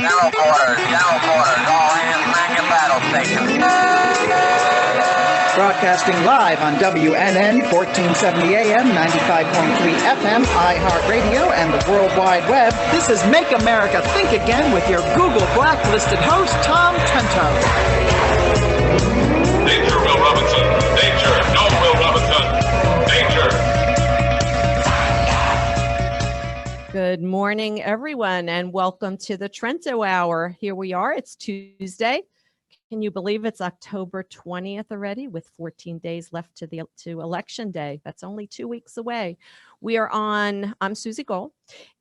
General quarters, all hands man your battle stations. Broadcasting live on WNN 1470 AM, 95.3 FM, iHeartRadio, and the World Wide Web. This is Make America Think Again with your Google Blacklisted host, Tom Trento. Danger, Will Robinson. Danger. No, Will Robinson. Danger. Good morning, everyone, and welcome to the Trento Hour. Here we are. It's Tuesday. Can you believe it's October 20th already, with 14 days left to Election Day? That's only 2 weeks away. I'm Susie Gold,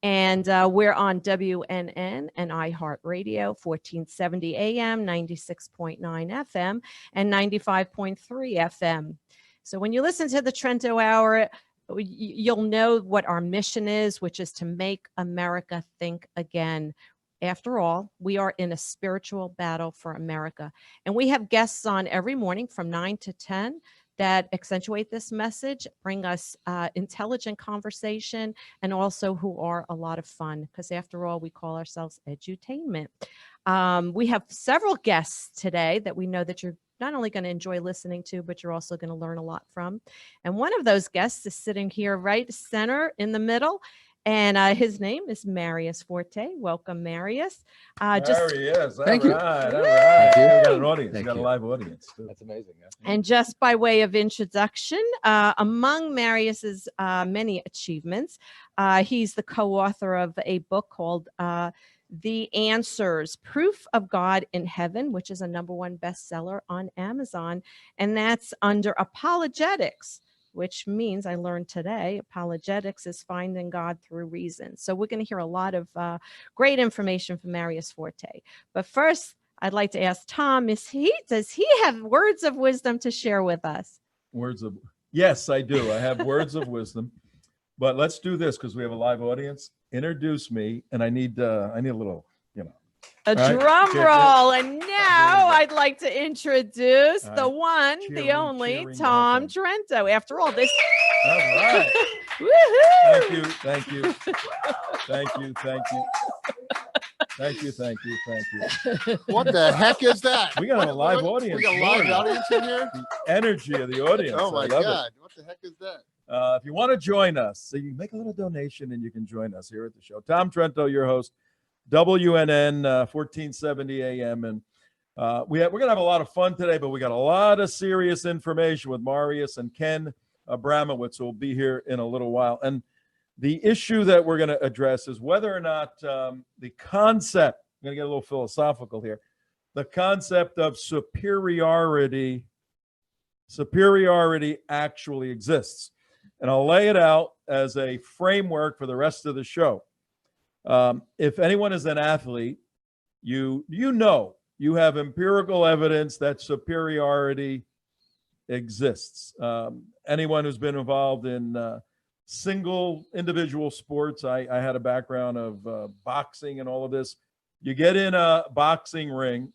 and we're on WNN and iHeartRadio, 1470 AM, 96.9 FM, and 95.3 FM. So when you listen to the Trento Hour, you'll know what our mission is, which is to make America think again. After all, we are in a spiritual battle for America. And we have guests on every morning from 9 to 10 that accentuate this message, bring us intelligent conversation, and also who are a lot of fun, because after all, we call ourselves edutainment. We have several guests today that we know that you're not only going to enjoy listening to, but you're also going to learn a lot from. And one of those guests is sitting here right center in the middle. And his name is Marius Forte. Welcome, Marius. There he is. Thank you. All right. We got an audience. Thank We got a you. live audience, too. That's amazing. Yeah? And just by way of introduction, among Marius's many achievements, he's the co-author of a book called The Answers, Proof of God in Heaven, which is a #1 bestseller on Amazon. And that's under apologetics, which means, I learned today, apologetics is finding God through reason. So we're going to hear a lot of great information from Marius Forte. But first, I'd like to ask Tom, does he have words of wisdom to share with us? Yes, I do. I have words of wisdom. But let's do this because we have a live audience. Introduce me, and I need a little, A right. drum Cheer, roll. And now I'd like to introduce the right. one, the Cheering, only cheering, Tom welcome. Trento. After all, this. All right. Woohoo! Thank you. What the heck is that? We got a live audience. We got a live audience in here? The energy of the audience. Oh my I love God. What the heck is that? it. If you want to join us, so you make a little donation and you can join us here at the show. Tom Trento, your host, WNN 1470 AM. And we're going to have a lot of fun today, but we got a lot of serious information with Marius and Ken Abramowitz, who will be here in a little while. And the issue that we're going to address is whether or not the concept, I'm going to get a little philosophical here, the concept of superiority actually exists. And I'll lay it out as a framework for the rest of the show. If anyone is an athlete, you have empirical evidence that superiority exists. Anyone who's been involved in single individual sports, I had a background of boxing and all of this. You get in a boxing ring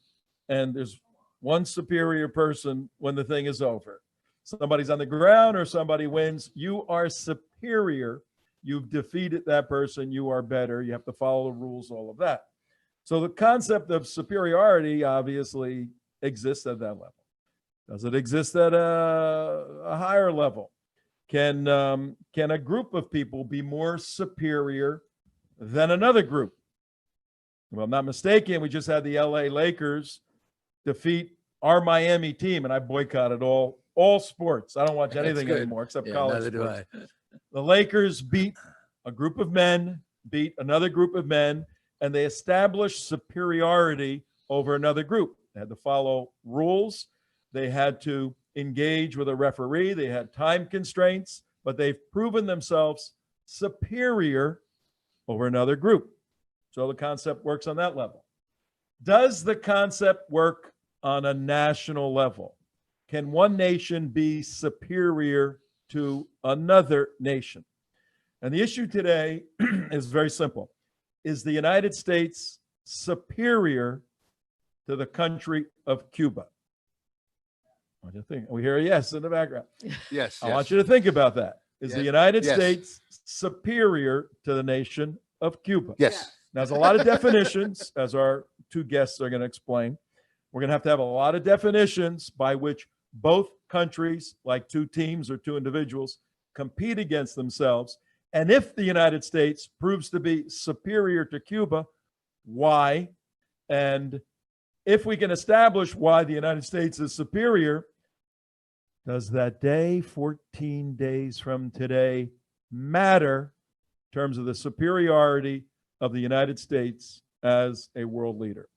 and there's one superior person when the thing is over. Somebody's on the ground or somebody wins. You are superior. You've defeated that person. You are better. You have to follow the rules, all of that. So the concept of superiority obviously exists at that level. Does it exist at a higher level? Can a group of people be more superior than another group? Well, I'm not mistaken. We just had the LA Lakers defeat our Miami team, and I boycotted all sports. I don't watch anything anymore except college neither sports. do I. The Lakers beat a group of men, beat another group of men, and they established superiority over another group. They had to follow rules. They had to engage with a referee. They had time constraints, but they've proven themselves superior over another group. So the concept works on that level. Does the concept work on a national level? Can one nation be superior to another nation? And the issue today is very simple. Is the United States superior to the country of Cuba? What do you think? We hear a yes in the background. Yes. I want you to think about that. Is the United Yes. States superior to the nation of Cuba? Yes. Now, there's a lot of definitions, as our two guests are going to explain. We're going to have a lot of definitions by which both countries, like two teams or two individuals, compete against themselves. And if the United States proves to be superior to Cuba, why? And if we can establish why the United States is superior, does that day, 14 days from today, matter in terms of the superiority of the United States as a world leader?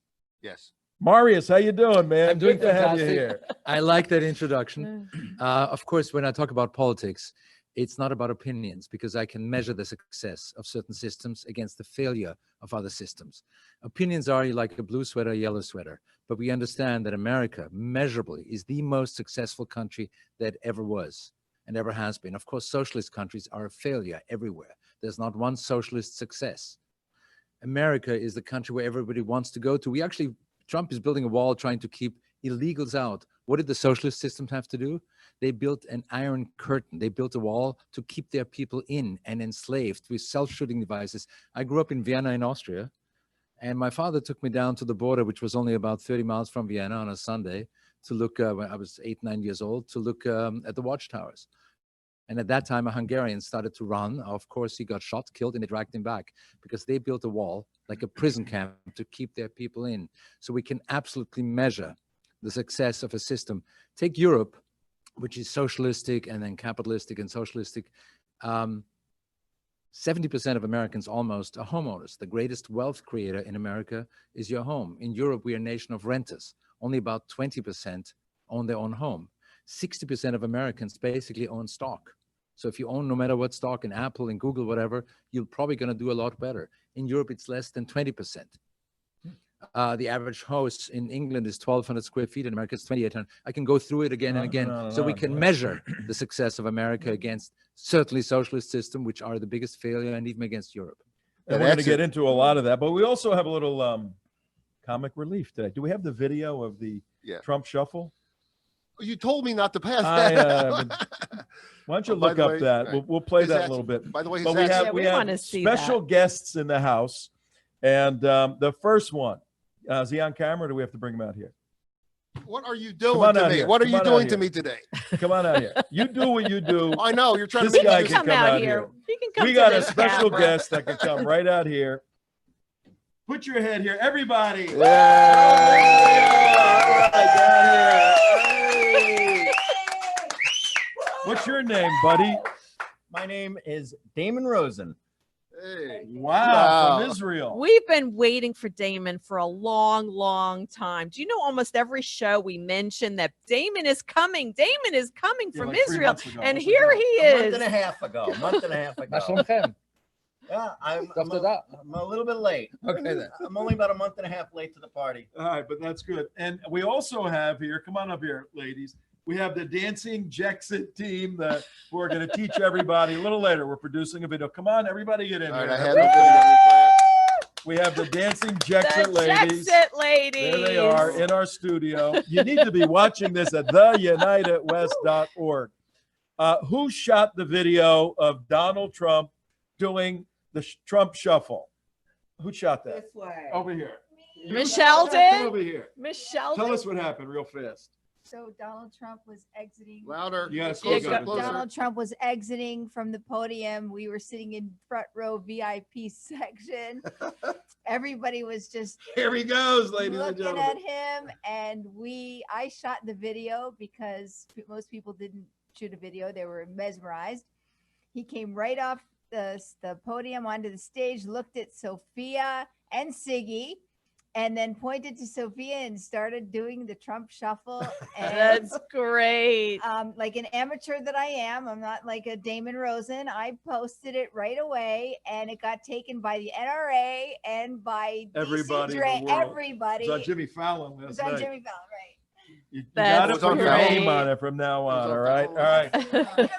Yes. Marius, how you doing, man? I'm doing Good to have you fantastic. here. I like that introduction. Of course, when I talk about politics, it's not about opinions, because I can measure the success of certain systems against the failure of other systems. Opinions are like a blue sweater, yellow sweater, but we understand that America measurably is the most successful country that ever was and ever has been. Of course, socialist countries are a failure everywhere. There's not one socialist success. America is the country where everybody wants to go to. Trump is building a wall trying to keep illegals out. What did the socialist systems have to do? They built an iron curtain. They built a wall to keep their people in and enslaved with self-shooting devices. I grew up in Vienna in Austria, and my father took me down to the border, which was only about 30 miles from Vienna, on a Sunday to look, when I was 8, 9 years old, to look at the watchtowers. And at that time, a Hungarian started to run. Of course, he got shot, killed, and they dragged him back because they built a wall, like a prison camp, to keep their people in. So we can absolutely measure the success of a system. Take Europe, which is socialistic and then capitalistic and socialistic. 70% of Americans almost are homeowners. The greatest wealth creator in America is your home. In Europe, we are a nation of renters. Only about 20% own their own home. 60% of Americans basically own stock. So if you own no matter what stock in Apple, in Google, whatever, you're probably going to do a lot better. In Europe, it's less than 20%. The average house in England is 1,200 square feet. In America, it's 2,800. I can go through it again and again. So we can measure the success of America against certainly socialist system, which are the biggest failure, and even against Europe. And we're going to get into a lot of that, but we also have a little comic relief today. Do we have the video of the Trump shuffle? You told me not to pass that. Why don't you look up that? We'll play that a little bit. By the way, but we have special guests in the house. And the first one, is he on camera, or do we have to bring him out here? What are you doing to me? What are you doing to me today? Come on out here. You do what you do. I know. You're trying to make me guy can come out here. He can come. We got a special guest that can come right out here. Put your head here, everybody. Yeah. Right down here. Hey. What's your name, buddy? My name is Damon Rosen. Hey. Wow, from Israel. We've been waiting for Damon for a long, long time. Do you know almost every show we mention that Damon is coming? Damon is coming from like Israel. And What's here he is. A month and a half ago. Yeah, I'm a little bit late. Okay, then. I'm only about a month and a half late to the party. All right, but that's good. And we also have here, come on up here, ladies. We have the Dancing Jexit team who are going to teach everybody. A little later, we're producing a video. Come on, everybody get in All here. right, I had the We have the Dancing Jexit ladies. Jexit ladies. There they are in our studio. You need to be watching this at theunitedwest.org. Who shot the video of Donald Trump doing the Trump shuffle? Who shot that? This way. Over here. Michelle Come did. over here. Michelle Tell did. us what happened real fast. So Donald Trump was exiting. louder. You gotta Closer, speak up. closer. Donald Trump was exiting from the podium. We were sitting in front row VIP section. Everybody was just Here he goes, ladies and looking gentlemen. at him, and I shot the video because most people didn't shoot a video. They were mesmerized. He came right off the podium onto the stage, looked at Sophia and Siggy, and then pointed to Sophia and started doing the Trump shuffle. And That's great. like an amateur that I am, I'm not like a Damon Rosen. I posted it right away, and it got taken by the NRA and by Everybody in the world. everybody. It was on Jimmy Fallon It was last on night. Jimmy Fallon, right? You That's got to put your great. name on it from now on, all right? All right. I'm a manager.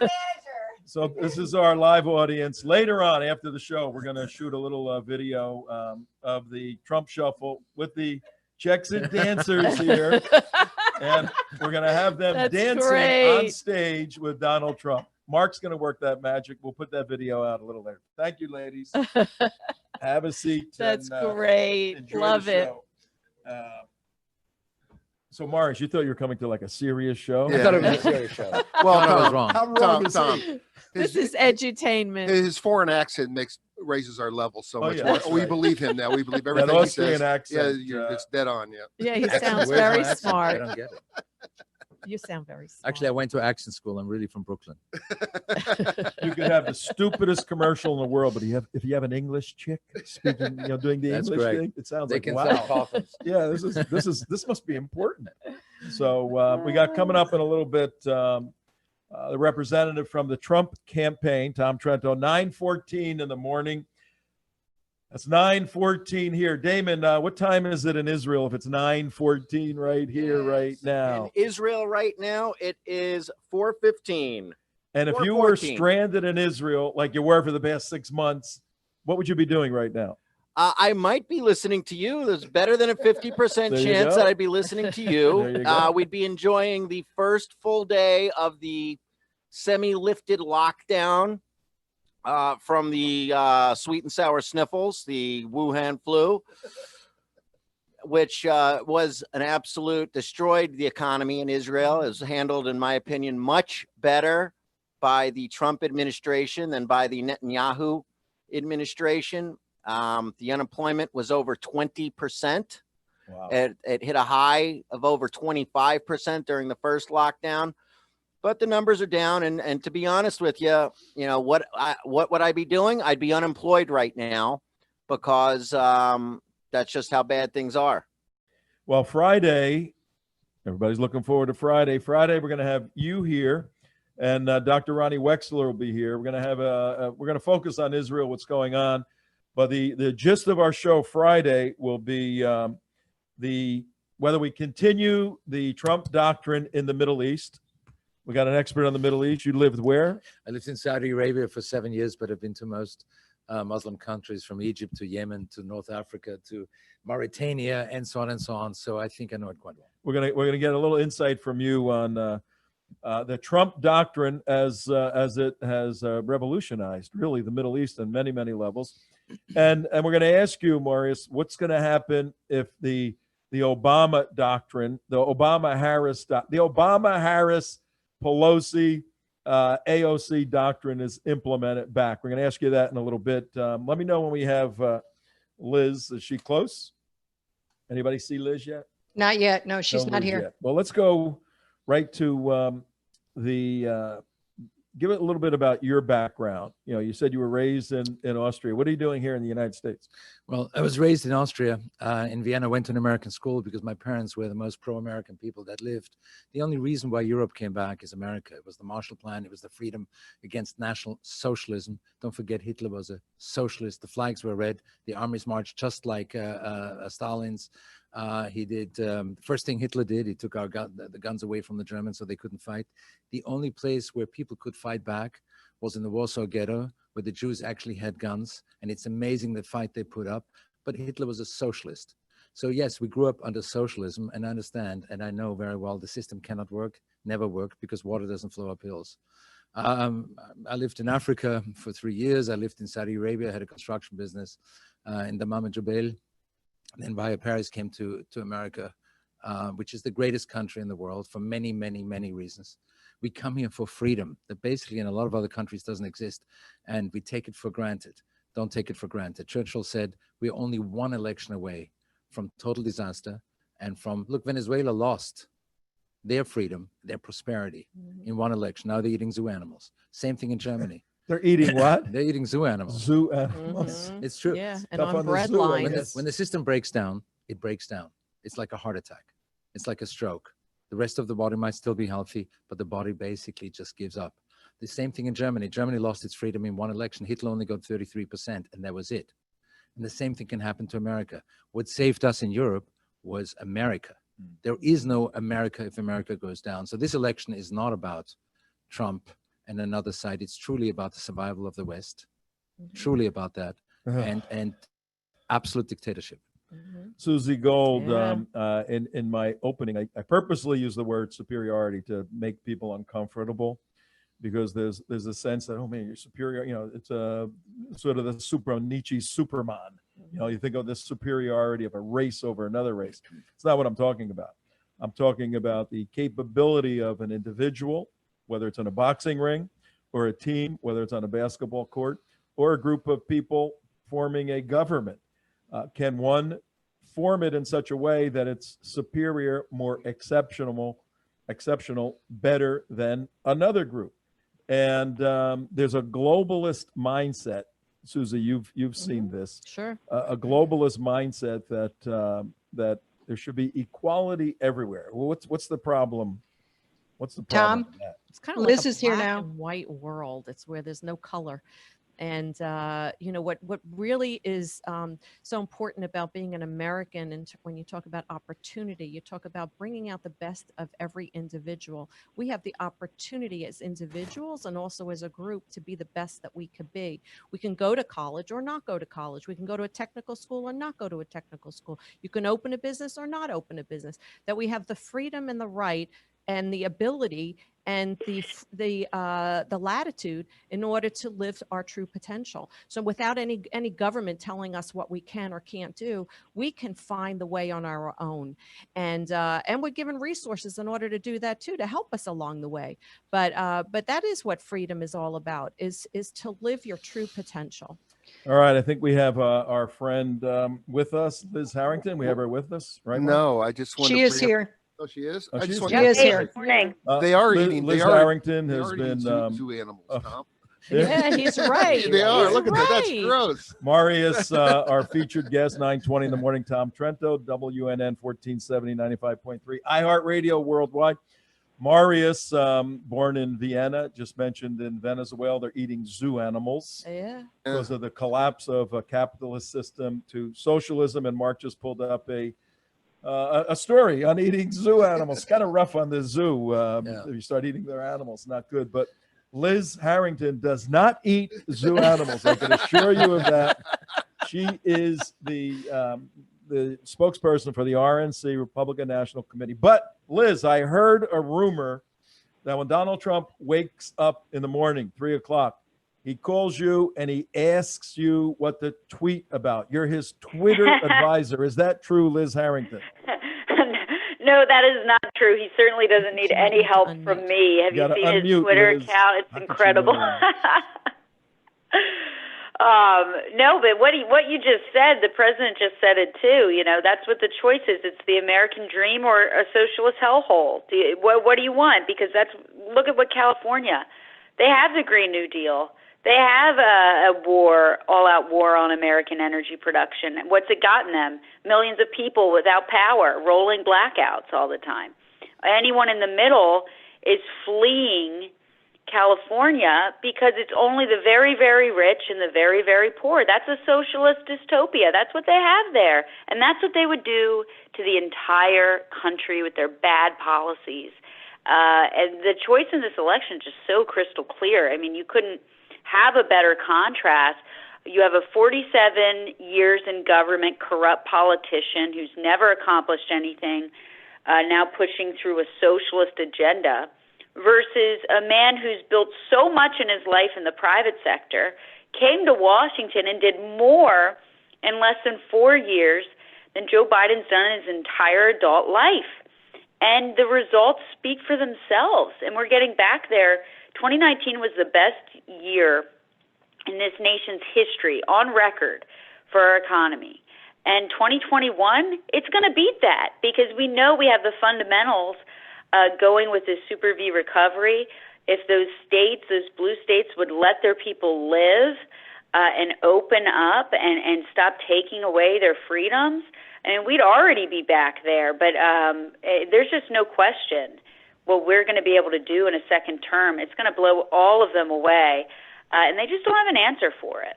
So this is our live audience. Later on, after the show, we're going to shoot a little video of the Trump shuffle with the Jexit dancers here. And we're going to have them That's dancing great. on stage with Donald Trump. Mark's going to work that magic. We'll put that video out a little later. Thank you, ladies. Have a seat. That's and, great. enjoy Love the it. show. So, Marius, you thought you were coming to like a serious show? I thought it was a serious show. Well, I was Tom, wrong. How wrong Tom, is Tom, he? This is edutainment. his foreign accent raises our level so Oh, much. yeah, that's We right. believe him now. We believe That everything he Austrian says. accent. It's dead on. Yeah. Yeah, he Accent, sounds where's my very accent? I smart. don't get it. You sound very smart. Actually, I went to accent school. I'm really from Brooklyn. You could have the stupidest commercial in the world, but if you have an English chick speaking, doing the That's English great. thing, it sounds They like can wow. sell coffins. Yeah, this must be important. So we got coming up in a little bit the representative from the Trump campaign, Tom Trento, 9:14 in the morning. That's 9:14 here. Damon, what time is it in Israel if it's 9:14 right here, right now? In Israel right now, it is 4:15. And if you were 4:14. stranded in Israel like you were for the past 6 months, what would you be doing right now? I might be listening to you. There's better than a 50% There you chance go. that I'd be listening to There you. you go. We'd be enjoying the first full day of the semi-lifted lockdown from the sweet and sour sniffles, the Wuhan flu, which was an absolute destroyed the economy in Israel. It was handled, in my opinion, much better by the Trump administration than by the Netanyahu administration. The unemployment was over 20%. Wow. It hit a high of over 25% during the first lockdown. But the numbers are down, and to be honest with you, what would I be doing? I'd be unemployed right now because that's just how bad things are. Well, Friday, everybody's looking forward to Friday. Friday, we're going to have you here, and Dr. Ronnie Wexler will be here. We're going to have we're going to focus on Israel, what's going on, but the gist of our show Friday will be whether we continue the Trump doctrine in the Middle East. We got an expert on the Middle East. You lived where? I lived in Saudi Arabia for 7 years, but I've been to most Muslim countries, from Egypt to Yemen to North Africa to Mauritania, and so on and so on. So I think I know it quite well. We're gonna get a little insight from you on the Trump doctrine as it has revolutionized really the Middle East on many levels, and we're going to ask you, Marius, what's going to happen if the Obama doctrine, the Obama Harris Pelosi AOC doctrine is implemented back. We're going to ask you that in a little bit. Let me know when we have Liz. Is she close? Anybody see Liz yet? Not yet. No, she's No not Liz here. yet. Well, let's go right to give it a little bit about your background. You said you were raised in Austria. What are you doing here in the United States? Well, I was raised in Austria, in Vienna, went to an American school because my parents were the most pro-American people that lived. The only reason why Europe came back is America. It was the Marshall Plan. It was the freedom against National Socialism. Don't forget, Hitler was a socialist. The flags were red. The armies marched just like Stalin's. He did the first thing Hitler did. He took the guns away from the Germans so they couldn't fight. The only place where people could fight back was in the Warsaw Ghetto, where the Jews actually had guns. And it's amazing the fight they put up. But Hitler was a socialist. So yes, we grew up under socialism, and I understand, and I know very well the system cannot work, never work, because water doesn't flow up hills. I lived in Africa for 3 years. I lived in Saudi Arabia, had a construction business in Dammam and Jubail. Then via Paris came to America, which is the greatest country in the world for many reasons. We come here for freedom that basically in a lot of other countries doesn't exist, and we take it for granted. Don't take it for granted. Churchill said, we're only one election away from total disaster and from, look, Venezuela lost their freedom, their prosperity in one election. Now they're eating zoo animals. Same thing in Germany. They're eating what? They're eating zoo animals. Zoo animals. It's true. Yeah, and Stuff on on the bread zoo, I lines. guess. When the system breaks down, it breaks down. It's like a heart attack. It's like a stroke. The rest of the body might still be healthy, but the body basically just gives up. The same thing in Germany. Germany lost its freedom in one election. Hitler only got 33%, and that was it. And the same thing can happen to America. What saved us in Europe was America. There is no America if America goes down. So this election is not about Trump and another side. It's truly about the survival of the West, truly about that, and absolute dictatorship. Susie Gold, Yeah. in my opening, I purposely use the word superiority to make people uncomfortable, because there's a sense that, oh man, you're superior. You know, it's a sort of the Nietzsche Superman. You know, you think of this superiority of a race over another race. It's not what I'm talking about. I'm talking about the capability of an individual, whether it's in a boxing ring or a team, whether it's on a basketball court or a group of people forming a government. Can one form it in such a way that it's superior, more exceptional, better than another group? And there's a globalist mindset. Susie, you've seen this. Sure. A globalist mindset that there should be equality everywhere. Well, what's the problem? What's the problem? Tom, It's kind of Liz like a is here black now. and white world. It's where there's no color. And you know what really is so important about being an American, and when you talk about opportunity, you talk about bringing out the best of every individual. We have the opportunity as individuals and also as a group to be the best that we could be. We can go to college or not go to college. We can go to a technical school or not go to a technical school. You can open a business or not open a business. That we have the freedom and the right and the ability and the latitude in order to live our true potential. So without any government telling us what we can or can't do, we can find the way on our own. And we're given resources in order to do that too, to help us along the way. But that is what freedom is all about, is to live your true potential. All right, I think we have our friend with us, Liz Harrington. We have her with us, right? No, I just want She is here. Oh, she is? Oh, I she just is want She is to here. Morning. They are Liz, eating. Liz They are, Harrington they has are been eating zoo animals, Tom. Yeah, he's right. They are. He's Look at that. That's right. gross. Marius, our featured guest, 9:20 in the morning. Tom Trento, WNN 1470, 95.3, iHeartRadio worldwide. Marius, born in Vienna, just mentioned in Venezuela, they're eating zoo animals Yeah. because of the collapse of a capitalist system to socialism. And Mark just pulled up a story on eating zoo animals. Kind of rough on the zoo. If you start eating their animals, not good. But Liz Harrington does not eat zoo animals. I can assure you of that. She is the spokesperson for the RNC, Republican National Committee. But Liz, I heard a rumor that when Donald Trump wakes up in the morning, 3 o'clock, he calls you and he asks you what to tweet about. You're his Twitter advisor. Is that true, Liz Harrington? No, that is not true. He certainly doesn't need any help from me. Have you seen his Twitter account? It's incredible. No, but what you just said, the president just said it too. You know, that's what the choice is. It's the American dream or a socialist hellhole. What do you want? Because look at what California, they have the Green New Deal. They have a war, all-out war on American energy production. What's it gotten them? Millions of people without power, rolling blackouts all the time. Anyone in the middle is fleeing California because it's only the very, very rich and the very, very poor. That's a socialist dystopia. That's what they have there. And that's what they would do to the entire country with their bad policies. And the choice in this election is just so crystal clear. I mean, you couldn't have a better contrast. You have a 47 years in government corrupt politician who's never accomplished anything, now pushing through a socialist agenda, versus a man who's built so much in his life in the private sector, came to Washington and did more in less than 4 years than Joe Biden's done in his entire adult life. And the results speak for themselves. And we're getting back there. 2019 was the best year in this nation's history on record for our economy. And 2021, it's going to beat that because we know we have the fundamentals going with this Super V recovery. If those states, those blue states, would let their people live and open up and stop taking away their freedoms, I mean, we'd already be back there. But there's just no question what we're going to be able to do in a second term. It's going to blow all of them away, and they just don't have an answer for it.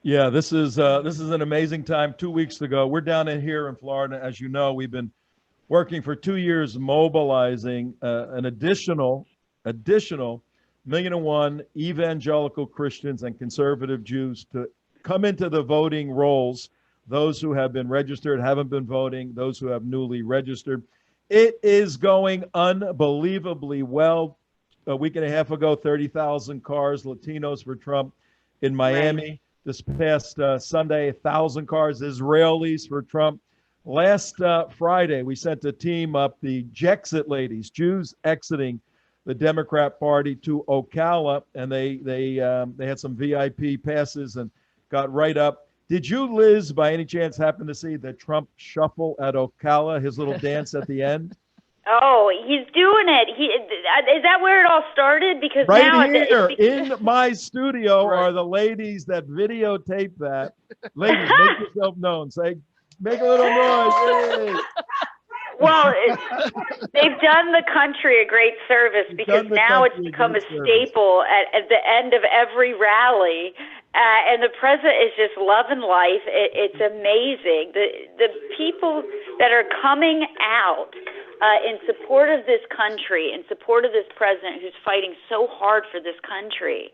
Yeah, this is an amazing time. 2 weeks ago, we're down here in Florida. As you know, we've been working for 2 years, mobilizing an additional 1,000,001 evangelical Christians and conservative Jews to come into the voting rolls. Those who have been registered, haven't been voting, those who have newly registered. It is going unbelievably well. a week and a half ago, 30,000 cars, Latinos for Trump in Miami. Right. This past Sunday, 1,000 cars, Israelis for Trump. Last Friday, we sent a team up, the Jexit ladies, Jews exiting the Democrat Party, to Ocala, and they had some VIP passes and got right up. Did you, Liz, by any chance happen to see the Trump shuffle at Ocala, his little dance at the end? Oh, he's doing it. Is that where it all started? Because right now here in my studio are the ladies that videotape that. Ladies, make yourself known. Say, make a little noise. Yay. Well, they've done the country a great service because now it's become a staple at the end of every rally. And the president is just loving life. It's amazing. The people that are coming out in support of this country, in support of this president who's fighting so hard for this country,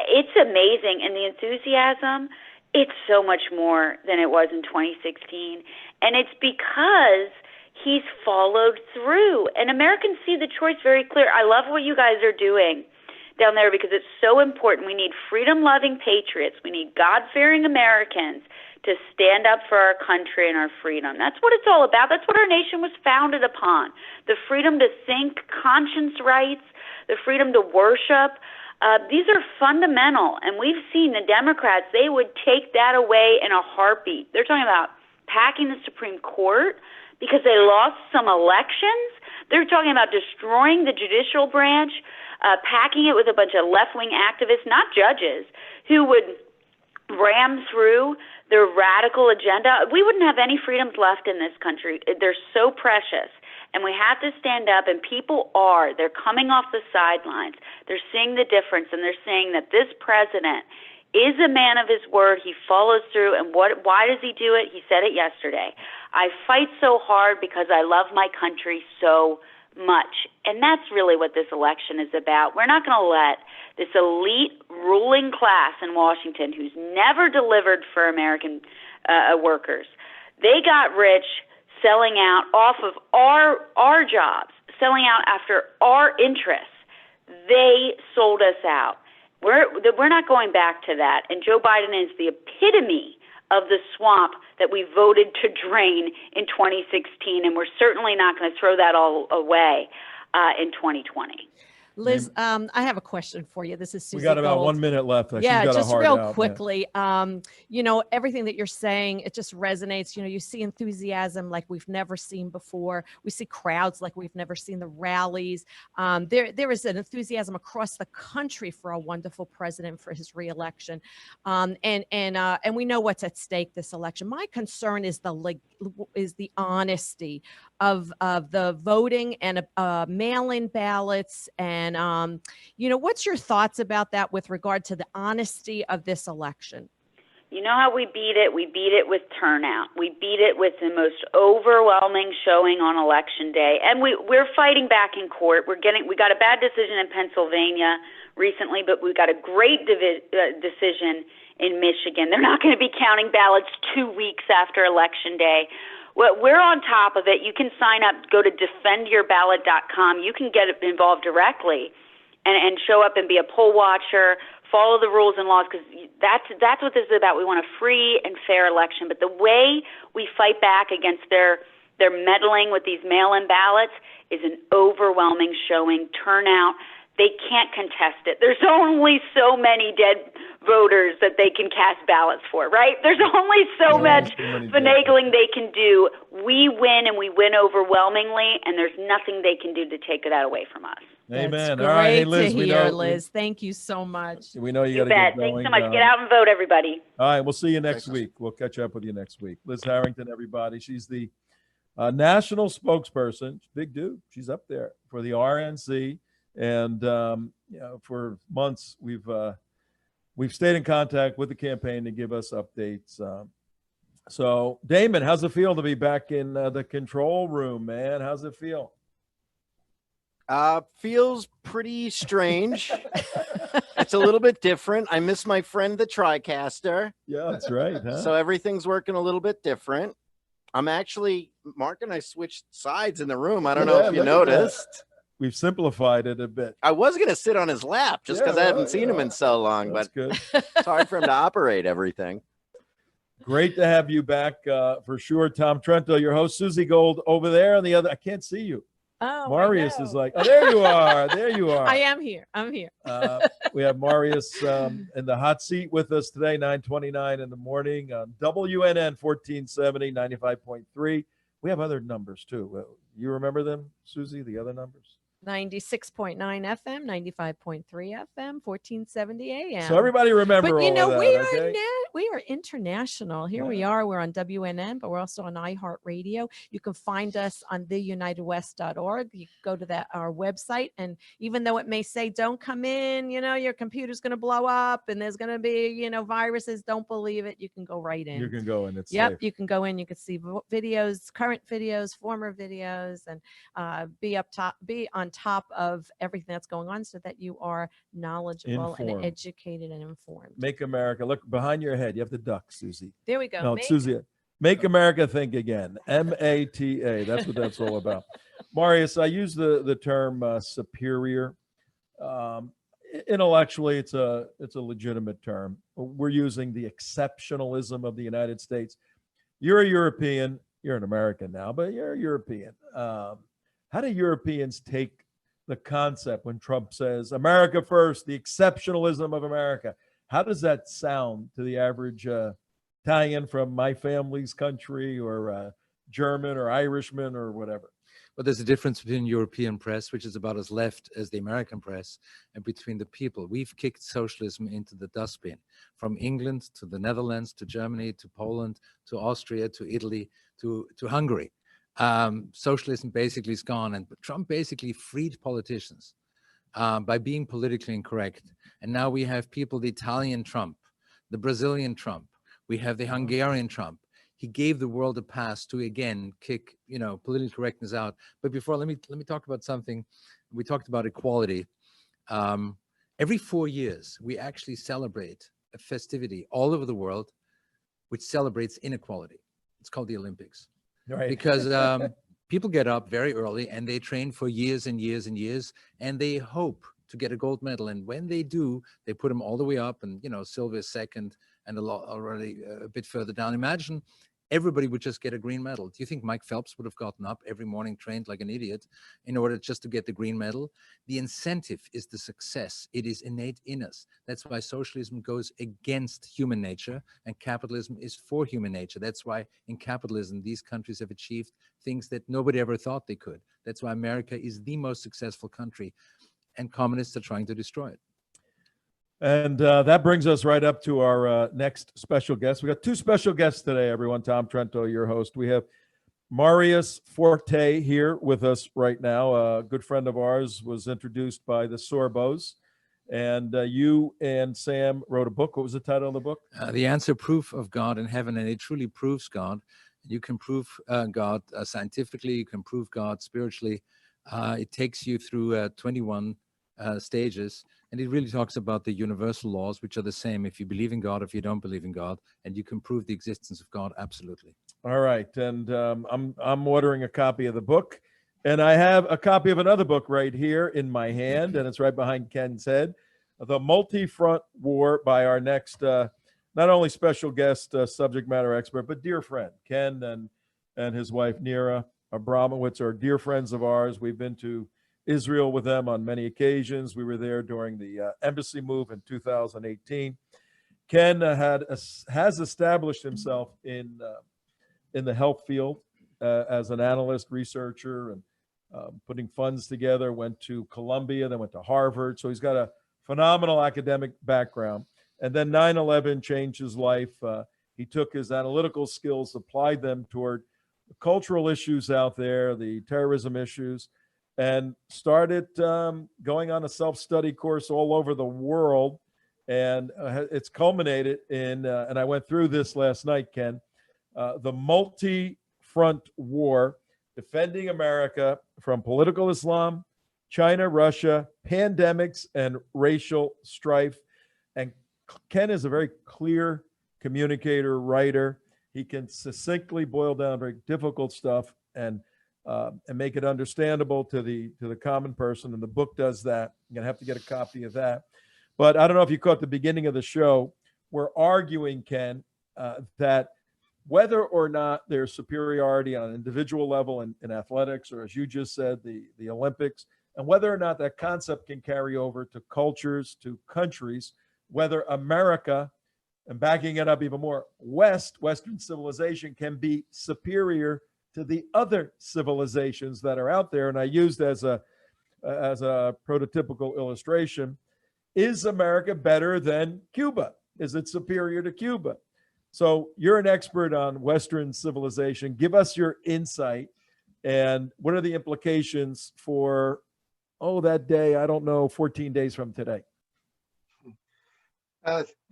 it's amazing. And the enthusiasm, it's so much more than it was in 2016. And it's because he's followed through. And Americans see the choice very clear. I love what you guys are doing down there because it's so important. We need freedom-loving patriots. We need God-fearing Americans to stand up for our country and our freedom. That's what it's all about. That's what our nation was founded upon. The freedom to think, conscience rights, the freedom to worship. These are fundamental. And we've seen the Democrats, they would take that away in a heartbeat. They're talking about packing the Supreme Court because they lost some elections. They're talking about destroying the judicial branch, packing it with a bunch of left-wing activists, not judges, who would ram through their radical agenda. We wouldn't have any freedoms left in this country. They're so precious. And we have to stand up, and people are. They're coming off the sidelines. They're seeing the difference, and they're saying that this president is a man of his word. He follows through. And why does he do it? He said it yesterday. I fight so hard because I love my country so much. And that's really what this election is about. We're not going to let this elite ruling class in Washington, who's never delivered for American workers, they got rich selling out off of our jobs, selling out after our interests. They sold us out. We're not going back to that. And Joe Biden is the epitome of the swamp that we voted to drain in 2016, and we're certainly not going to throw that all away in 2020. Liz, I have a question for you. This is Susie We got about Gold. 1 minute left. Yeah, just real quickly. You know, everything that you're saying, it just resonates. You know, you see enthusiasm like we've never seen before. We see crowds like we've never seen, the rallies. There is an enthusiasm across the country for a wonderful president for his reelection. And we know what's at stake this election. My concern is the honesty of the voting and mail-in ballots. And, you know, what's your thoughts about that with regard to the honesty of this election? You know how we beat it? We beat it with turnout. We beat it with the most overwhelming showing on Election Day. And we're fighting back in court. We got a bad decision in Pennsylvania recently, but we got a great decision in Michigan. They're not going to be counting ballots 2 weeks after Election Day. We're on top of it. You can sign up, go to defendyourballot.com. You can get involved directly and show up and be a poll watcher, follow the rules and laws, because that's what this is about. We want a free and fair election. But the way we fight back against their meddling with these mail-in ballots is an overwhelming showing turnout. They can't contest it. There's only so many dead voters that they can cast ballots for, right? There's only so much finagling they can do. We win, and we win overwhelmingly, and there's nothing they can do to take that away from us. Amen. That's great all right, hey, Liz, to hear, Liz. Thank you so much. We know you got to bet. get going. Thanks so much. Get out and vote, everybody. All right, we'll see you next week. We'll catch up with you next week. Liz Harrington, everybody. She's the national spokesperson. Big dude. She's up there for the RNC. And you know, for months we've stayed in contact with the campaign to give us updates. So, Damon, how's it feel to be back in the control room, man? How's it feel? Feels pretty strange. It's a little bit different. I miss my friend, the TriCaster. Yeah, that's right. Huh? So everything's working a little bit different. I'm actually, Mark and I switched sides in the room. I don't know if you noticed. we've simplified it a bit. I was going to sit on his lap just because I haven't seen him in so long, That's but good. it's hard for him to operate everything. Great to have you back for sure, Tom Trento, your host. Susie Gold over there on the other. I can't see you. Oh, Marius is like, oh, there you are. There you are. I am here. I'm here. We have Marius in the hot seat with us today, 9:29 in the morning on WNN 1470, 95.3. We have other numbers too. You remember them, Susie, the other numbers? 96.9 FM, 95.3 FM, 1470 AM. So everybody remember but you all know, of that, we are international. Here we Yeah. are. We're on WNN, but we're also on iHeartRadio. You can find us on theunitedwest.org. You go to our website, and even though it may say don't come in, your computer's going to blow up and there's going to be, viruses, don't believe it. You can go right in. You can go in. It's Yep, safe. you can go in. You can see videos, current videos, former videos, and be on top of everything that's going on so that you are knowledgeable Informed. and educated and informed. Make America. Look behind your head. You have the duck, Susie. There we go. No, Susie. Make America think again. MATA. That's what that's all about. Marius, I use the term superior. Intellectually, it's a legitimate term. We're using the exceptionalism of the United States. You're a European. You're an American now, but you're a European. How do Europeans take the concept when Trump says America first, the exceptionalism of America? How does that sound to the average Italian from my family's country, or German or Irishman or whatever? But there's a difference between European press, which is about as left as the American press, and between the people. We've kicked socialism into the dustbin, from England to the Netherlands to Germany to Poland to Austria to Italy to Hungary. Socialism basically is gone, and Trump basically freed politicians by being politically incorrect. And now we have people, the Italian Trump, the Brazilian Trump, we have the Hungarian Trump. He gave the world a pass to again kick, political correctness out. But before, let me talk about something. We talked about equality. Every 4 years, we actually celebrate a festivity all over the world which celebrates inequality. It's called the Olympics. Right. Because people get up very early and they train for years and years and years, and they hope to get a gold medal. And when they do, they put them all the way up, and silver is second, and already a bit further down. Imagine everybody would just get a green medal. Do you think Mike Phelps would have gotten up every morning, trained like an idiot, in order just to get the green medal? The incentive is the success. It is innate in us. That's why socialism goes against human nature and capitalism is for human nature. That's why in capitalism, these countries have achieved things that nobody ever thought they could. That's why America is the most successful country, and communists are trying to destroy it. And that brings us right up to our next special guest. We got two special guests today, everyone. Tom Trento, your host. We have Marius Forte here with us right now. A good friend of ours, was introduced by the Sorbos. And you and Sam wrote a book. What was the title of the book? The Answer: Proof of God in Heaven. And it truly proves God. You can prove God scientifically. You can prove God spiritually. It takes you through 21 stages, and it really talks about the universal laws, which are the same if you believe in God, if you don't believe in God, and you can prove the existence of God absolutely. All right, and I'm ordering a copy of the book, and I have a copy of another book right here in my hand, and it's right behind Ken's head, The Multi-Front War, by our next not only special guest subject matter expert, but dear friend Ken and his wife Nira Abramowitz are dear friends of ours. We've been to Israel with them on many occasions. We were there during the embassy move in 2018. Ken has established himself in the health field as an analyst, researcher, and putting funds together. Went to Columbia, then went to Harvard. So he's got a phenomenal academic background. And then 9/11 changed his life. He took his analytical skills, applied them toward the cultural issues out there, the terrorism issues, and started going on a self-study course all over the world. And it's culminated in, and I went through this last night, Ken, the multi-front war, defending America from political Islam, China, Russia, pandemics, and racial strife. And Ken is a very clear communicator, writer. He can succinctly boil down very difficult stuff and and make it understandable to the common person. And the book does that. You're going to have to get a copy of that. But I don't know if you caught the beginning of the show. We're arguing, Ken, that whether or not there's superiority on an individual level in athletics, or as you just said, the Olympics, and whether or not that concept can carry over to cultures, to countries, whether America, and backing it up even more, Western civilization can be superior to the other civilizations that are out there. And I used as a prototypical illustration, is America better than Cuba? Is it superior to Cuba? So you're an expert on Western civilization. Give us your insight, and what are the implications for, that day, I don't know, 14 days from today?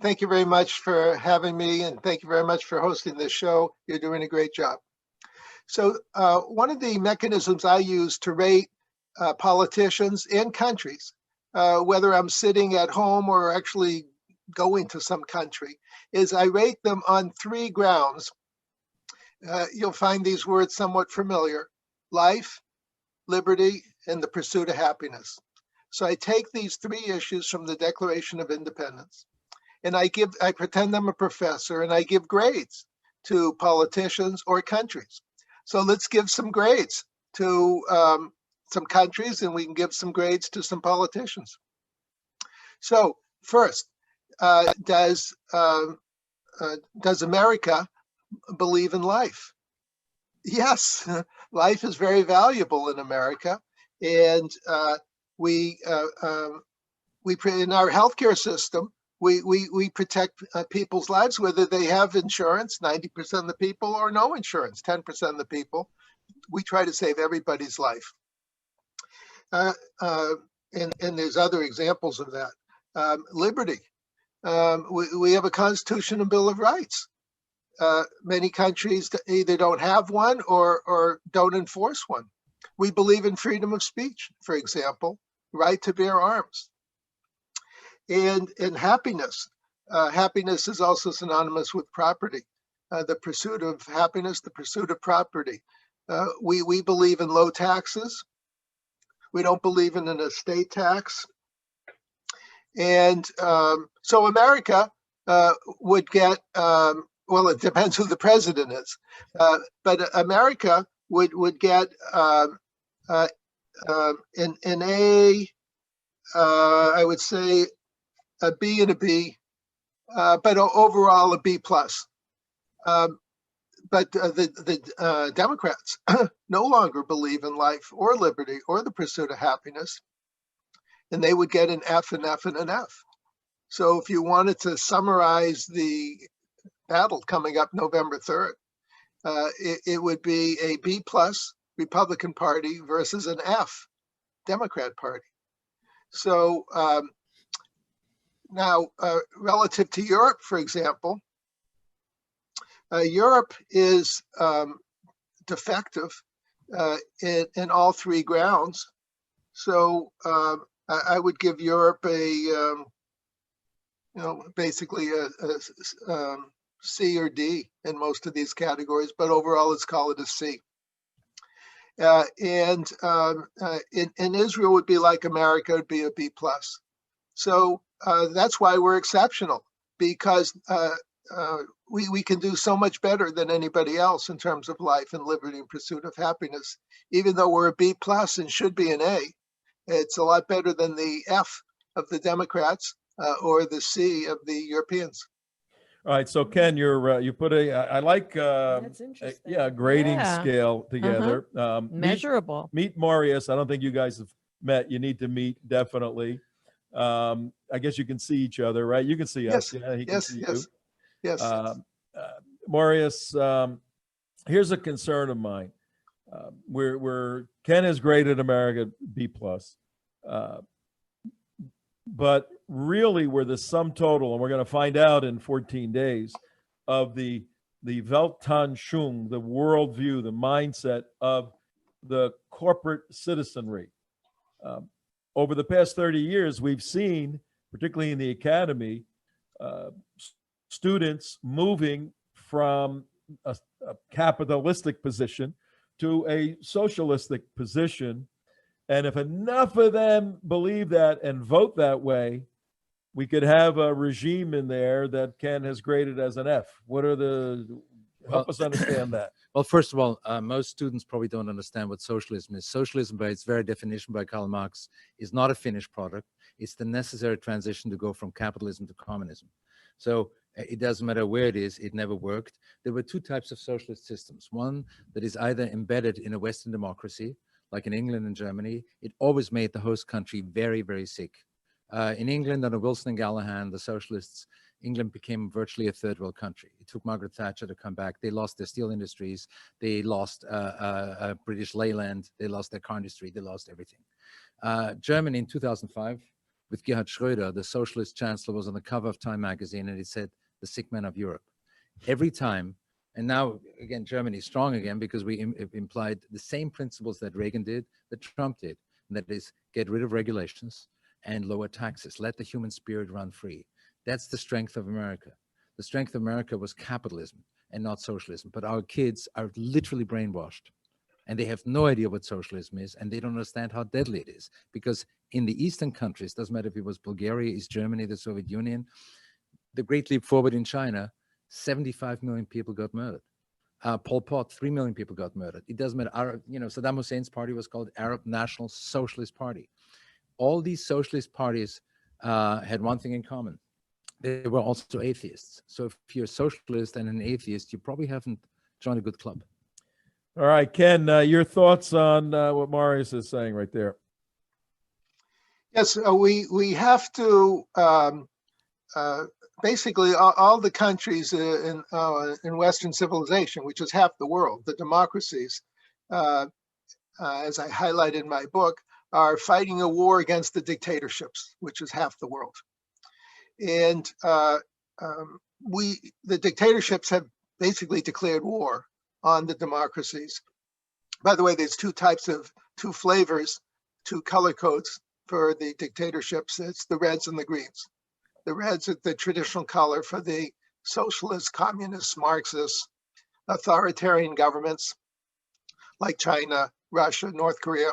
Thank you very much for having me, and thank you very much for hosting this show. You're doing a great job. So one of the mechanisms I use to rate politicians and countries, whether I'm sitting at home or actually going to some country, is I rate them on 3 grounds. You'll find these words somewhat familiar: life, liberty, and the pursuit of happiness. So I take these 3 issues from the Declaration of Independence, and I pretend I'm a professor, and I give grades to politicians or countries. So let's give some grades to some countries, and we can give some grades to some politicians. So first, does America believe in life? Yes, life is very valuable in America, and we in our healthcare system, we protect people's lives, whether they have insurance, 90% of the people, or no insurance, 10% of the people. We try to save everybody's life. And there's other examples of that. Liberty. We have a Constitution and Bill of Rights. Many countries either don't have one or don't enforce one. We believe in freedom of speech, for example, right to bear arms. And happiness. Happiness is also synonymous with property. The pursuit of happiness, the pursuit of property. We believe in low taxes. We don't believe in an estate tax. And so America would get, well, it depends who the president is, but America would get an A, I would say a B and a B, but overall a B plus. But the Democrats no longer believe in life or liberty or the pursuit of happiness, and they would get an F, an F, and an F. So if you wanted to summarize the battle coming up November 3rd, it would be a B plus Republican Party versus an F Democrat Party. So now, relative to Europe, for example, Europe is defective in all 3 grounds. So I would give Europe a, basically a C or D in most of these categories, but overall let's call it a C. And in Israel would be like America, would be a B plus. So that's why we're exceptional, because we can do so much better than anybody else in terms of life and liberty and pursuit of happiness. Even though we're a B plus and should be an A, it's a lot better than the F of the Democrats or the C of the Europeans. All right, so Ken, you put I like grading scale together. Measurable. Meet Marius. I don't think you guys have met. You need to meet, definitely. I guess you can see each other, right? You can see us. Yeah, he can see you. Yes. Marius, here's a concern of mine. Ken has graded America B plus, but really we're the sum total, and we're going to find out in 14 days, of the Weltanschauung, the worldview, the mindset of the corporate citizenry. Over the past 30 years, we've seen, particularly in the academy, students moving from a capitalistic position to a socialistic position. And if enough of them believe that and vote that way, we could have a regime in there that Ken has graded as an F. Help us understand that. Well, first of all, most students probably don't understand what socialism is. Socialism, by its very definition by Karl Marx, is not a finished product. It's the necessary transition to go from capitalism to communism. So it doesn't matter where it is, it never worked. There were two types of socialist systems. One that is either embedded in a Western democracy, like in England and Germany. It always made the host country very, very sick. In England, under Wilson and Gallahan, the socialists, England became virtually a third world country. It took Margaret Thatcher to come back. They lost their steel industries. They lost British Leyland. They lost their car industry. They lost everything. Germany in 2005, with Gerhard Schröder, the socialist chancellor, was on the cover of Time magazine, and it said, the sick man of Europe. Every time, and now, again, Germany is strong again because we implied the same principles that Reagan did, that Trump did, and that is get rid of regulations and lower taxes. Let the human spirit run free. That's the strength of America. The strength of America was capitalism and not socialism. But our kids are literally brainwashed, and they have no idea what socialism is, and they don't understand how deadly it is. Because in the Eastern countries, doesn't matter if it was Bulgaria, East Germany, the Soviet Union, the Great Leap Forward in China, 75 million people got murdered. Pol Pot, 3 million people got murdered. It doesn't matter. Saddam Hussein's party was called Arab National Socialist Party. All these socialist parties had one thing in common. They were also atheists. So if you're a socialist and an atheist, you probably haven't joined a good club. All right, Ken, your thoughts on what Marius is saying right there? Yes, we have to basically all the countries in Western civilization, which is half the world, the democracies, as I highlighted in my book, are fighting a war against the dictatorships, which is half the world. And the dictatorships have basically declared war on the democracies. By the way, there's two flavors, two color codes for the dictatorships. It's the reds and the greens. The reds are the traditional color for the socialist, communist, Marxist, authoritarian governments like China, Russia, North Korea.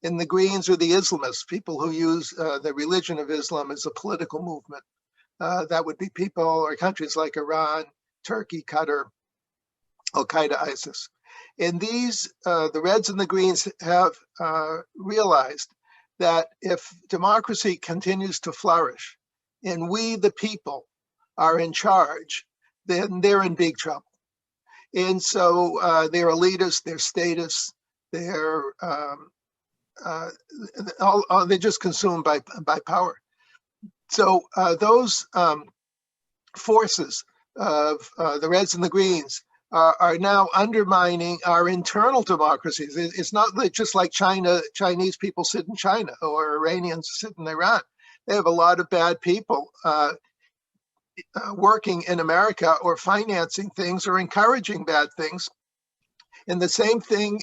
And the greens are the Islamists, people who use the religion of Islam as a political movement. That would be people or countries like Iran, Turkey, Qatar, Al-Qaeda, ISIS. And these, the Reds and the Greens have realized that if democracy continues to flourish and we, the people, are in charge, then they're in big trouble. And so their elitists, their statists, they're just consumed by power. So those forces of the Reds and the Greens are now undermining our internal democracies. It's not just like Chinese people sit in China or Iranians sit in Iran. They have a lot of bad people working in America or financing things or encouraging bad things. And the same thing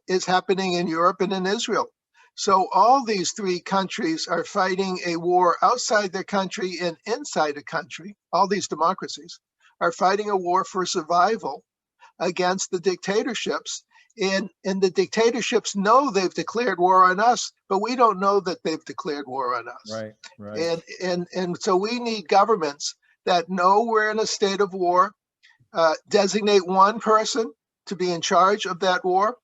is happening in Europe and in Israel. So all these three countries are fighting a war outside their country and inside a country. All these democracies are fighting a war for survival against the dictatorships. And the dictatorships know they've declared war on us, but we don't know that they've declared war on us. Right. And so we need governments that know we're in a state of war, designate one person to be in charge of that war,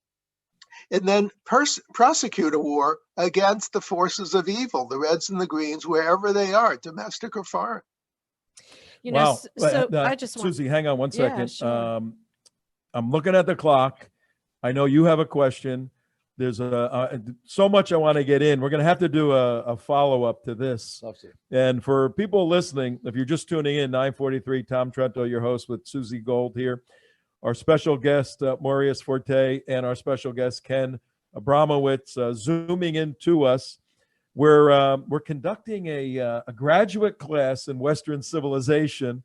and then prosecute a war against the forces of evil, the Reds and the Greens, wherever they are, domestic or foreign. Wow. So I just want... Susie, hang on one second. Yeah, sure. I'm looking at the clock. I know you have a question. There's so much I want to get in. We're going to have to do a follow-up to this. And for people listening, if you're just tuning in, 9:43, Tom Trento, your host with Susie Gold here. Our special guest, Marius Forte, and our special guest, Ken Abramowitz, zooming in to us. We're conducting a graduate class in Western civilization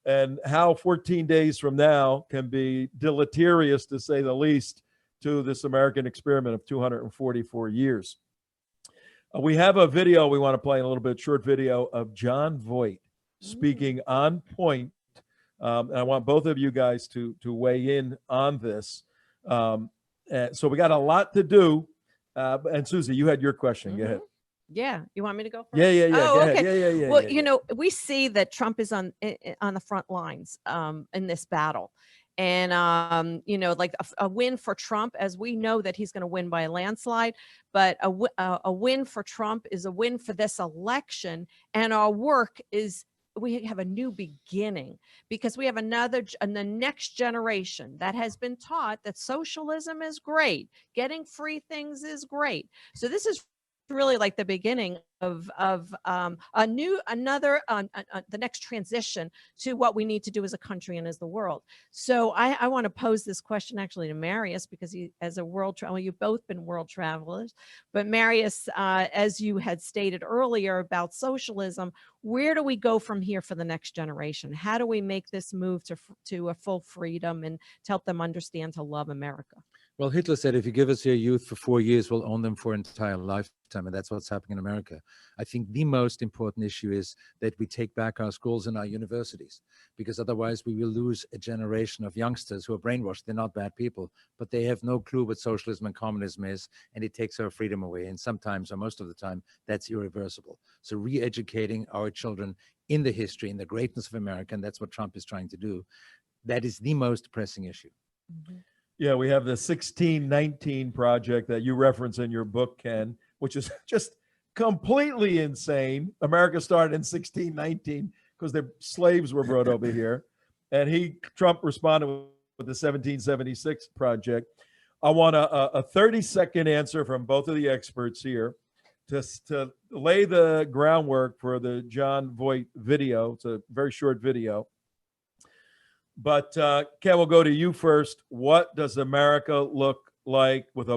and how 14 days from now can be deleterious, to say the least, to this American experiment of 244 years. We have a video we want to play in a little bit, short video of John Voight speaking on point. And I want both of you guys to weigh in on this. So we got a lot to do. And Susie, you had your question. Go ahead. Yeah, you want me to go first? Yeah. Oh, Go okay. ahead. Yeah. Well, you know, we see that Trump is on the front lines in this battle, and you know, like a win for Trump, as we know that he's going to win by a landslide, but a win for Trump is a win for this election, and our work is. We have a new beginning because we have the next generation that has been taught that socialism is great, getting free things is great. So this is really like the beginning of the next transition to what we need to do as a country and as the world. So I want to pose this question actually to Marius, because he, as a world traveler, you've both been world travelers, but Marius, as you had stated earlier about socialism, where do we go from here for the next generation? How do we make this move to a full freedom and to help them understand to love America? Well, Hitler said, if you give us your youth for 4 years, we'll own them for an entire lifetime. And that's what's happening in America. I think the most important issue is that we take back our schools and our universities, because otherwise we will lose a generation of youngsters who are brainwashed. They're not bad people, but they have no clue what socialism and communism is, and it takes our freedom away. And sometimes, or most of the time, that's irreversible. So re-educating our children in the history, in the greatness of America, and that's what Trump is trying to do, that is the most pressing issue. Mm-hmm. Yeah, we have the 1619 project that you reference in your book, Ken, which is just completely insane. America started in 1619 because the slaves were brought over here. And Trump responded with the 1776 project. I want a 30-second answer from both of the experts here to lay the groundwork for the John Voight video. It's a very short video. But Ken, we'll go to you first. What does America look like with a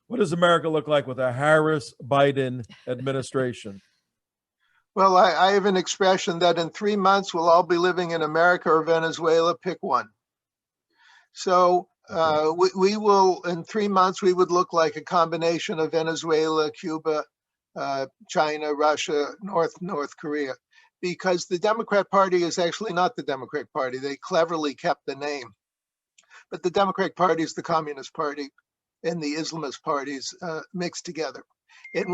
what does America look like with a Harris-Biden administration? Well, I have an expression that in 3 months we'll all be living in America or Venezuela, pick one. So we will, in 3 months, we would look like a combination of Venezuela, Cuba, China, Russia, North Korea. Because the Democrat Party is actually not the Democrat Party. They cleverly kept the name. But the Democratic Party is the Communist Party and the Islamist parties mixed together. And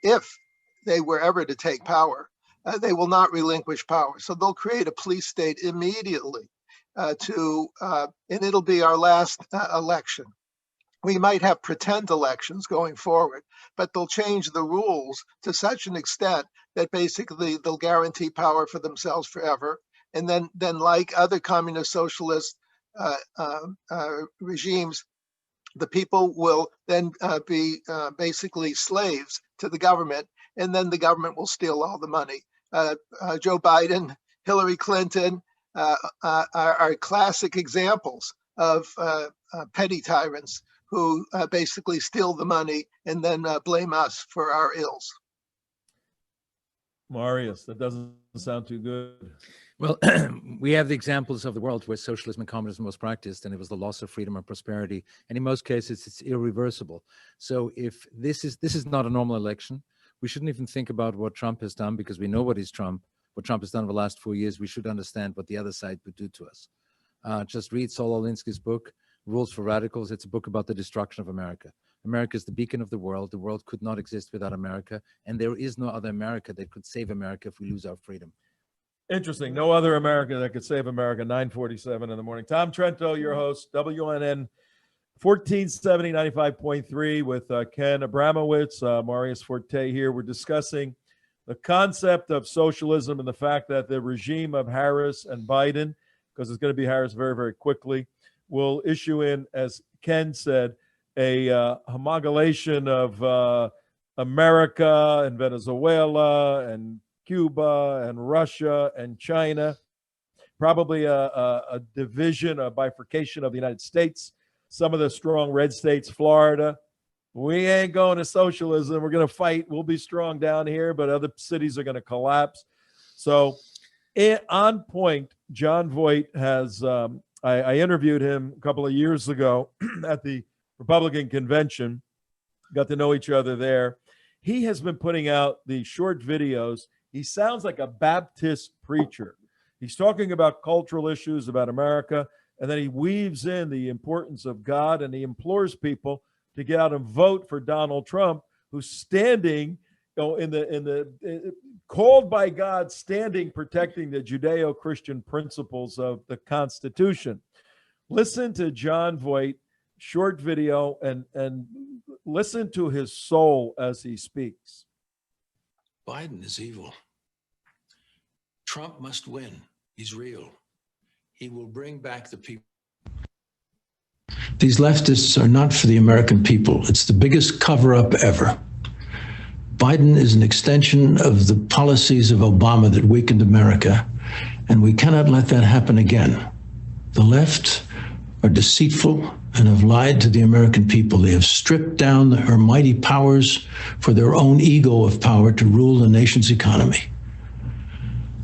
if they were ever to take power, they will not relinquish power. So they'll create a police state immediately and it'll be our last election. We might have pretend elections going forward, but they'll change the rules to such an extent that basically they'll guarantee power for themselves forever. And then like other communist socialist regimes, the people will then be basically slaves to the government, and then the government will steal all the money. Joe Biden, Hillary Clinton are classic examples of petty tyrants who basically steal the money and then blame us for our ills. Marius, that doesn't sound too good. Well, we have the examples of the world where socialism and communism was practiced, and it was the loss of freedom and prosperity. And in most cases, it's irreversible. So if this is not a normal election, we shouldn't even think about what Trump has done, because we know what Trump has done over the last 4 years. We should understand what the other side would do to us. Just read Saul Alinsky's book, Rules for Radicals. It's a book about the destruction of America. America is the beacon of the world. The world could not exist without America. And there is no other America that could save America if we lose our freedom. Interesting. No other America that could save America. 9:47 in the morning. Tom Trento, your host, WNN 1470 95.3 with Ken Abramowitz, Marius Forte here. We're discussing the concept of socialism and the fact that the regime of Harris and Biden, because it's going to be Harris very, very quickly, will issue in, as Ken said, a homologation of America and Venezuela and Cuba and Russia and China, probably a division, a bifurcation of the United States. Some of the strong red states, Florida, we ain't going to socialism. We're going to fight. We'll be strong down here, but other cities are going to collapse. So on point, John Voight has, I interviewed him a couple of years ago at the Republican convention, got to know each other there. He has been putting out these short videos. He sounds like a Baptist preacher. He's talking about cultural issues about America, And then he weaves in the importance of God, and he implores people to get out and vote for Donald Trump, who's standing, called by God, standing protecting the Judeo-Christian principles of the Constitution. Listen to John Voight, short video, and listen to his soul as he speaks. Biden is evil. Trump must win. He's real. He will bring back the people. These leftists are not for the American people. It's the biggest cover-up ever. Biden is an extension of the policies of Obama that weakened America, and we cannot let that happen again. The left are deceitful and have lied to the American people. They have stripped down her mighty powers for their own ego of power to rule the nation's economy.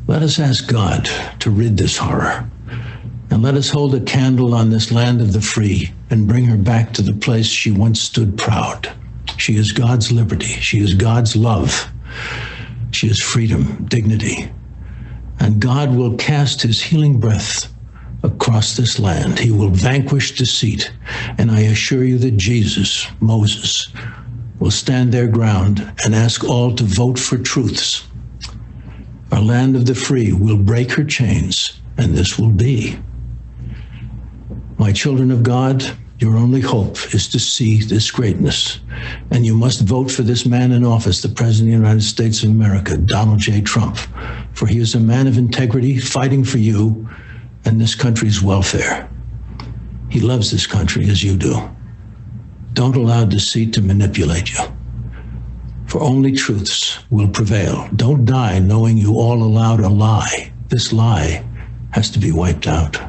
Let us ask God to rid this horror, and let us hold a candle on this land of the free and bring her back to the place she once stood proud. She is God's liberty. She is God's love. She is freedom, dignity. And God will cast his healing breath across this land. He will vanquish deceit. And I assure you that Jesus, Moses, will stand their ground and ask all to vote for truths. Our land of the free will break her chains, and this will be. My children of God, your only hope is to see this greatness. And you must vote for this man in office, the President of the United States of America, Donald J. Trump, for he is a man of integrity fighting for you and this country's welfare. He loves this country as you do. Don't allow deceit to manipulate you, for only truths will prevail. Don't die knowing you all allowed a lie. This lie has to be wiped out.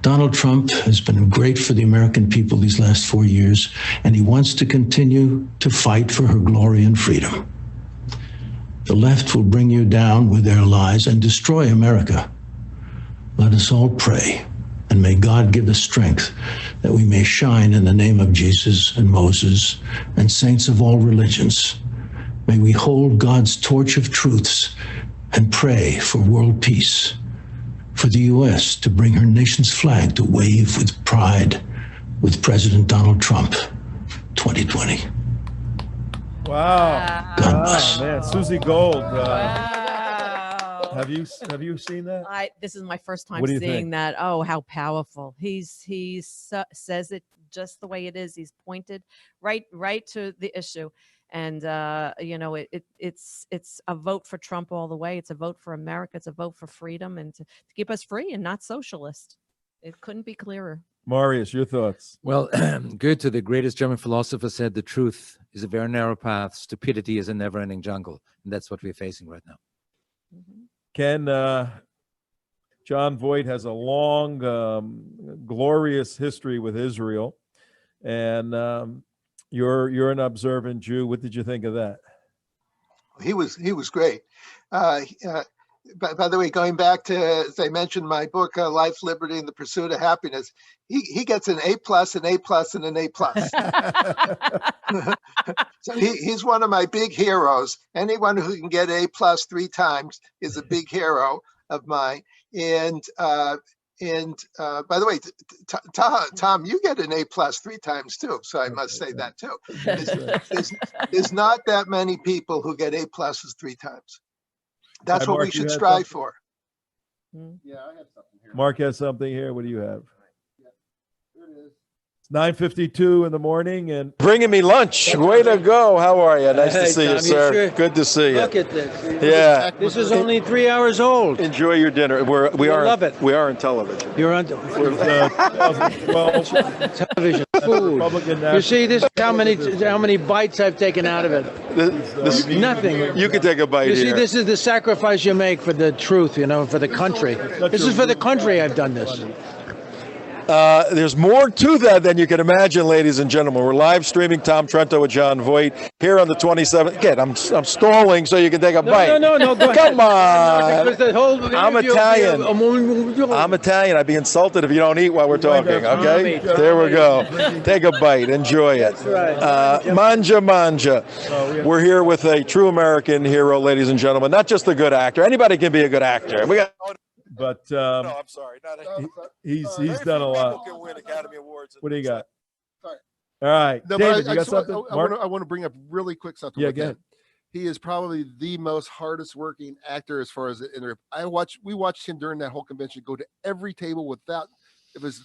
Donald Trump has been great for the American people these last 4 years, and he wants to continue to fight for her glory and freedom. The left will bring you down with their lies and destroy America. Let us all pray, and may God give us strength that we may shine in the name of Jesus and Moses and saints of all religions. May we hold God's torch of truths and pray for world peace, for the U.S. to bring her nation's flag to wave with pride with President Donald Trump, 2020. Wow. God bless. Man, Susie Gold. Have you seen that? This is my first time seeing that. Oh, how powerful. He says it just the way it is. He's pointed right to the issue. And, it's a vote for Trump all the way. It's a vote for America. It's a vote for freedom and to keep us free and not socialist. It couldn't be clearer. Marius, your thoughts? Well, Goethe, the greatest German philosopher, said the truth is a very narrow path. Stupidity is a never-ending jungle. And that's what we're facing right now. Mm-hmm. Ken, John Voight has a long, glorious history with Israel. And you're an observant Jew. What did you think of that? He was great. By the way, going back to, as I mentioned, my book, Life, Liberty, and the Pursuit of Happiness, he gets an A+, an A+, and an A+. So he's one of my big heroes. Anyone who can get A+ 3 times is a big hero of mine. And by the way, Tom, you get an A+ 3 times too. So I must say that too. There's not that many people who get A+ 3 times. That's what we should strive for. Yeah, I have something here. Mark has something here. What do you have? Here it is. It's 9:52 in the morning, and bringing me lunch. Way to go! How are you? Nice to see you, sir. Sure? Good to see you. Look at this. Yeah, this is only 3 hours old. Enjoy your dinner. We are. Love it. We are on television. You're on television. Food. You see, this is how many bites I've taken out of it. This nothing. You can take a bite. You see, here. this is the sacrifice you make for the truth. For the country. This is for the country. I've done this. There's more to that than you can imagine, ladies and gentlemen. We're live streaming Tom Trento with John Voight here on the 27th. Again, I'm stalling so you can take a bite. No. Go ahead. Come on. Because the whole I'm Italian. I'm Italian. I'd be insulted if you don't eat while we're talking. Okay. There we go. Take a bite. Enjoy it. That's right. Manja. We're here with a true American hero, ladies and gentlemen. Not just a good actor. Anybody can be a good actor. We got. But no, I'm sorry. He's done a lot. Can win Academy Awards. What do you got? Sorry. All right, No, David, but you got something? I want to bring up really quick something. Yeah, with go him. ahead. He is probably the most hardest working actor as far as we watched him during that whole convention go to every table without, it was,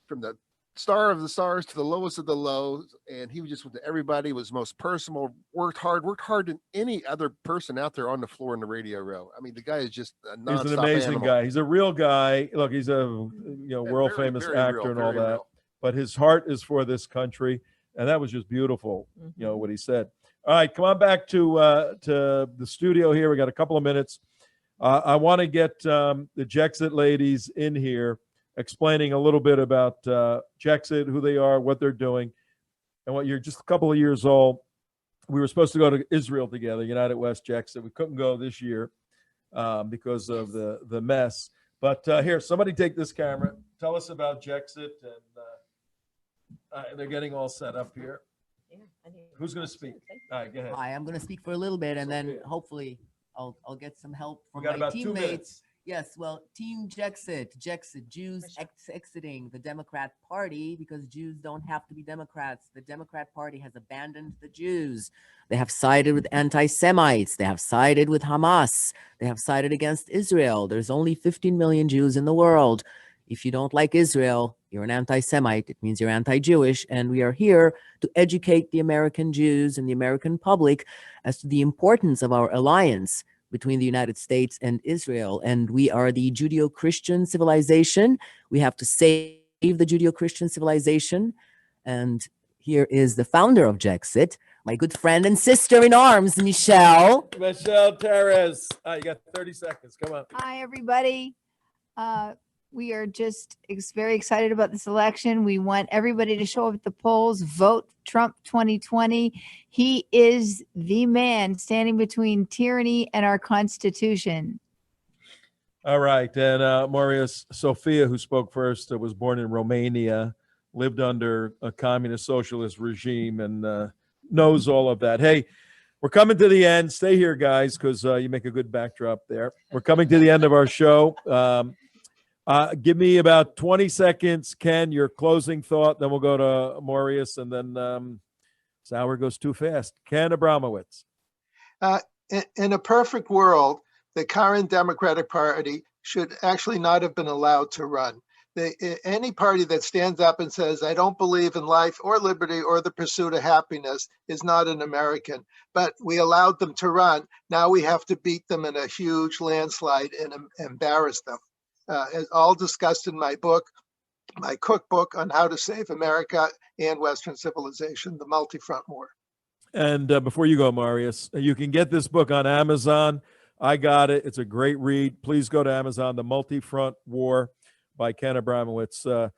from the star of the stars to the lowest of the lows. And he just went to everybody, was most personal, worked hard than any other person out there on the floor in the radio row. I mean, the guy is just a nonstop He's an amazing animal. guy. He's a real guy. Look, he's a world famous actor and all that. But his heart is for this country, and that was just beautiful. What he said. All right, come on back to the studio here. We got a couple of minutes. I want to get the Jexit ladies in here explaining a little bit about Jexit, who they are, what they're doing, and what you're just a couple of years old. We were supposed to go to Israel together, United West Jexit. We couldn't go this year because of the mess. But here, somebody take this camera. Tell us about Jexit, and they're getting all set up here. Who's going to speak? All right, go ahead. Hi, I'm going to speak for a little bit, and then hopefully I'll get some help from my about 2 teammates. minutes. Yes, well, Team Jexit, Jews exiting the Democrat Party because Jews don't have to be Democrats. The Democrat Party has abandoned the Jews. They have sided with anti-Semites. They have sided with Hamas. They have sided against Israel. There's only 15 million Jews in the world. If you don't like Israel, you're an anti-Semite. It means you're anti-Jewish. And we are here to educate the American Jews and the American public as to the importance of our alliance between the United States and Israel. And we are the Judeo-Christian civilization. We have to save the Judeo-Christian civilization. And here is the founder of Jexit, my good friend and sister in arms, Michelle. Michelle Perez. You got 30 seconds. Come on. Hi, everybody. We are just very excited about this election. We want everybody to show up at the polls, vote Trump 2020. He is the man standing between tyranny and our Constitution. All right. And Marius, Sophia, who spoke first, was born in Romania, lived under a communist socialist regime, and knows all of that. Hey, we're coming to the end. Stay here, guys, because you make a good backdrop there. We're coming to the end of our show. Give me about 20 seconds, Ken, your closing thought. Then we'll go to Marius, and then this hour goes too fast. Ken Abramowitz. In a perfect world, the current Democratic Party should actually not have been allowed to run. Any party that stands up and says, I don't believe in life or liberty or the pursuit of happiness is not an American. But we allowed them to run. Now we have to beat them in a huge landslide and embarrass them. All discussed in my book, my cookbook on how to save America and Western civilization, The Multi-Front War. And before you go, Marius, you can get this book on Amazon. I got it. It's a great read. Please go to Amazon, The Multi-Front War by Ken Abramowitz.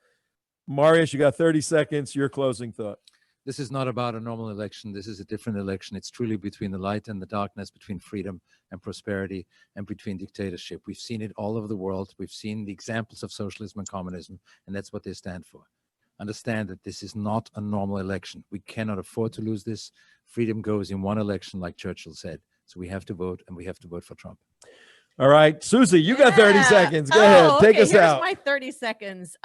Marius, you got 30 seconds. Your closing thought. This is not about a normal election. This is a different election. It's truly between the light and the darkness, between freedom and prosperity, and between dictatorship. We've seen it all over the world. We've seen the examples of socialism and communism, and that's what they stand for. Understand that this is not a normal election. We cannot afford to lose this. Freedom goes in one election, like Churchill said. So we have to vote, and we have to vote for Trump. All right, Susie, you got 30 seconds. Go ahead, take us out. Here's my 30 seconds.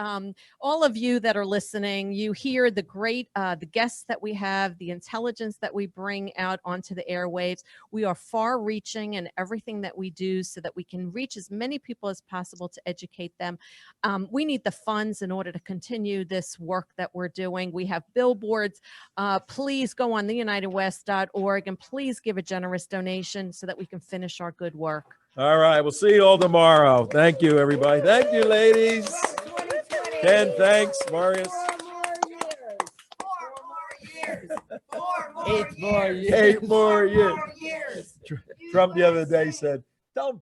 All of you that are listening, you hear the great, the guests that we have, the intelligence that we bring out onto the airwaves. We are far-reaching in everything that we do so that we can reach as many people as possible to educate them. We need the funds in order to continue this work that we're doing. We have billboards. Please go on theunitedwest.org and please give a generous donation so that we can finish our good work. All right, we'll see you all tomorrow. Thank you, everybody. Thank you, ladies. Ken, thanks. Marius. 8 more years. 8 more years. Trump the other day said, don't